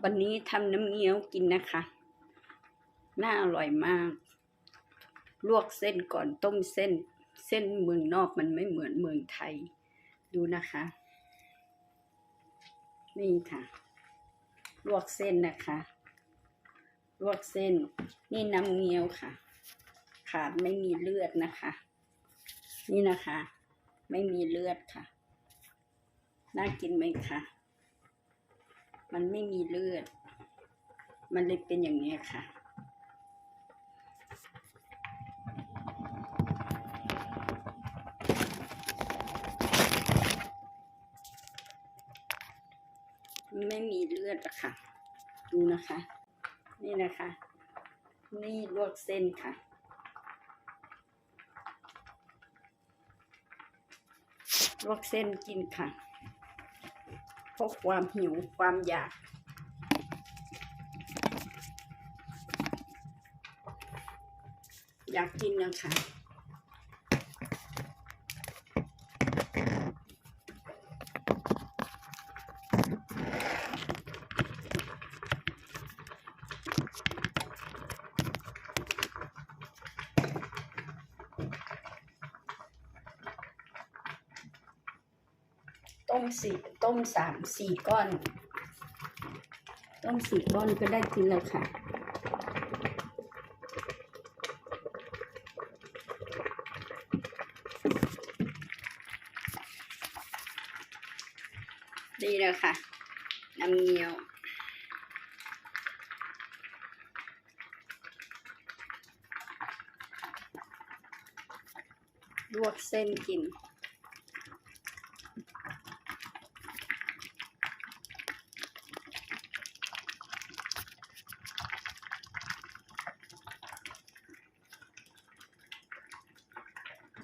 วันนี้ทำน้ำเงี้ยวกินนะคะน่าอร่อยมากลวกเส้นก่อนต้มเส้นเมืองนอกมันไม่เหมือนเมืองไทยดูนะคะนี่ค่ะลวกเส้นนะคะลวกเส้นนี่น้ำเงี้ยวค่ะขาดไม่มีเลือดนะคะนี่นะคะไม่มีเลือดค่ะน่ากินไหมคะมันไม่มีเลือดมันเลยเป็นอย่างนี้ค่ะไม่มีเลือดอะค่ะดูนะคะนี่นะคะนี่ลวกเส้นค่ะลวกเส้นกินค่ะเพราะความหิวความอยากกินนะคะต้ม3-4 ก้อนต้ม4 ก้อนก็ได้กินแล้วค่ะดีแล้วค่ะน้ำเงี้ยวลวกเส้นกิน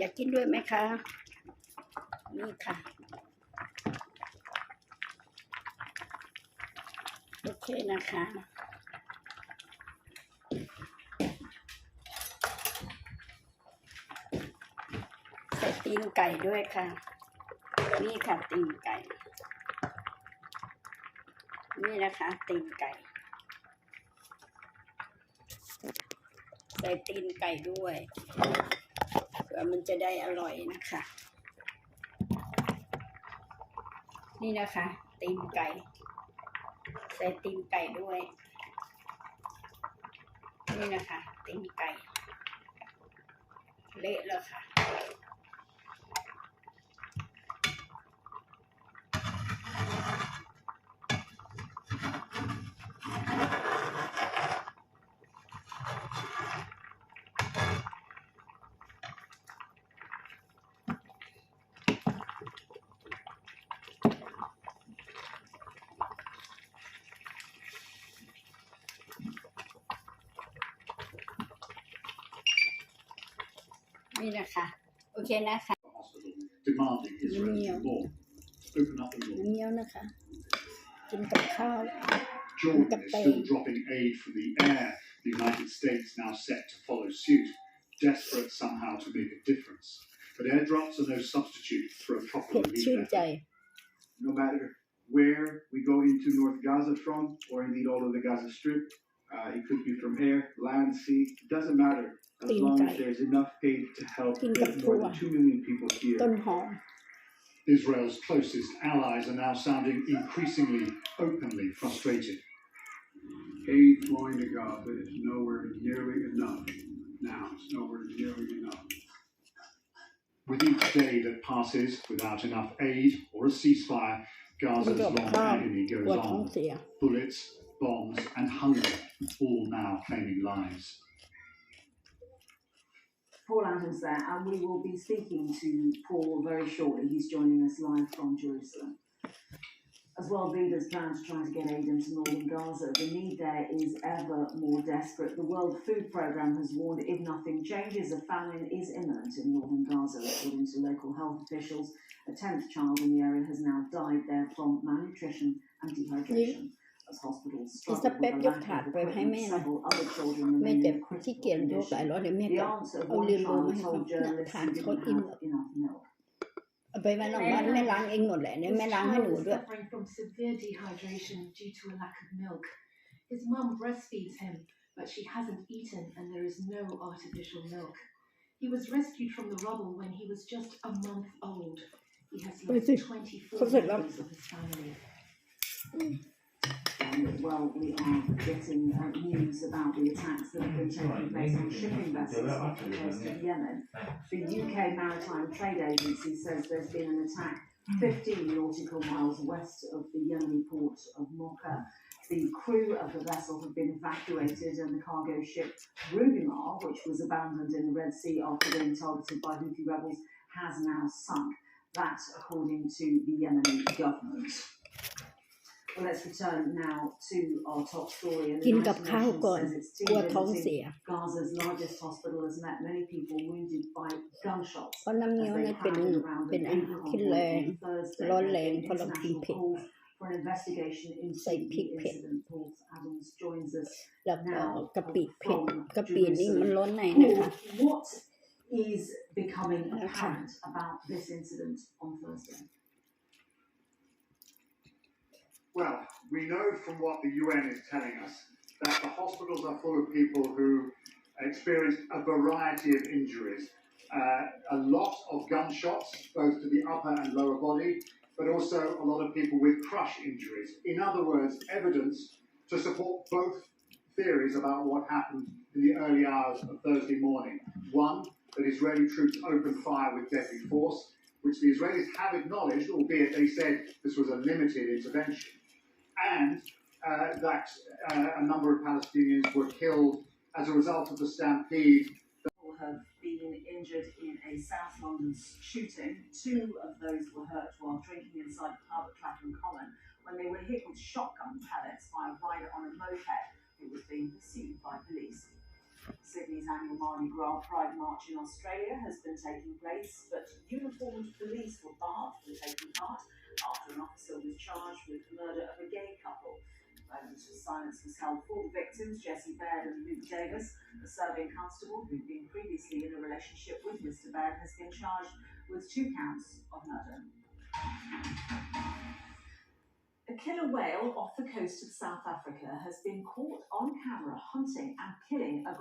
อยากกินด้วยไหมคะนี่ค่ะโอเคนะคะใส่ตีนไก่ด้วยค่ะนี่ค่ะตีนไก่นี่นะคะตีนไก่ใส่ตีนไก่ด้วยเพื่อมันจะได้อร่อยนะคะนี่นะคะตีนไก่ใส่ตีนไก่ด้วยนี่นะคะตีนไก่เละแล้วค่ะนี่นะคะโอเคนะคะเงี้ยวนะคะกินกับข้าวกับแตง dropping aid from the air. The United States now set to follow suit, desperate somehow to make a difference. But airdrops are no substitute for a proper relief effort. No matter where we go into North Gaza from, or indeed all of the Gaza Strip, it could be from air, land, sea. It doesn't matter as long as there's enough aid to help more than 2 million people here. Israel's closest allies are now sounding increasingly openly frustrated. Aid flowing to Gaza is nowhere nearly enough. Now it's nowhere nearly enough. With each day that passes without enough aid or a ceasefire, Gaza's long agony goes on. Bullets, bombs, and hunger, all now claiming lives. Paul Adams there, and we will be speaking to Paul very shortly. He's joining us live from Jerusalem. As world leaders plan to try to get aid into northern Gaza, the need there is ever more desperate. The World Food Programme has warned if nothing changes, a famine is imminent in northern Gaza. According to local health officials, a 10th child in the area has now died there from malnutrition and dehydration. As hospitals struggle with a lack of equipment, several other children remain in critical condition. The answer one child told journalists he didn't have enough milk. เอาไปไว้นอกบ้านแม่ล้างเองหมดแหละเนี่ยแม่ล้างให้หนูด้วย Suffering from severe dehydration due to a lack of milk. His mum breastfeeds him, but she hasn't eaten and there is no artificial milk. He was rescued from the rubble when he was just a month old. He has lost 24 members of his family. Well, we are getting news about the attacks that have been taking place on shipping vessels off the coast of Yemen. The UK Maritime Trade Agency says there's been an attack 15 nautical miles west of the Yemeni port of Mocha. The crew of the vessel have been evacuated and the cargo ship Rubimar, which was abandoned in the Red Sea after being targeted by Houthi rebels, has now sunk. That according to the Yemeni government. Well, let's return now to our top story. And กิน the กับ United ข้าว Nations ก่อน says it's กลัว team ท้อง visiting เสีย Gaza's largest hospital has met many people wounded by gunshots เพราะน้ำ as เงี้ยว they เนี่ยเป็น crowded around เป็น an อา aid หารที่ convoy แรง on Thursday. ร้อน There แร have ง been เพราะเรากิน international เผ็ด calls for an investigation into ใส่พริก the เผ็ด incident. Paul Adams joins us แล้วก็ now กะปิเผ็ด from กะปินี่มัน Jerusalem. ร้อนในนะคะ Paul, what is becoming apparent about this incident on Thursday? Well, we know from what the UN is telling us that the hospitals are full of people who experienced a variety of injuries. A lot of gunshots, both to the upper and lower body, but also a lot of people with crush injuries. In other words, evidence to support both theories about what happened in the early hours of Thursday morning. One, that Israeli troops opened fire with deadly force, which the Israelis have acknowledged, albeit they said this was a limited intervention. And that a number of Palestinians were killed as a result of the stampede. People have been injured in a South London shooting. Two of those were hurt while drinking inside a pub at Clapham Common when they were hit with shotgun pellets by a rider on a moped who was being pursued by police. Sydney's annual Mardi Gras Pride March in Australia has been taking place, but uniformed police were barred from taking part after an officer was charged with the murder of a gay couple. Moments of silence was held for the victims, Jessie Baird and Luke Davis. The serving constable, who'd been previously in a relationship with Mr. Baird, has been charged with 2 counts of murder. A killer whale off the coast of South Africa has been caught on camera hunting and killing a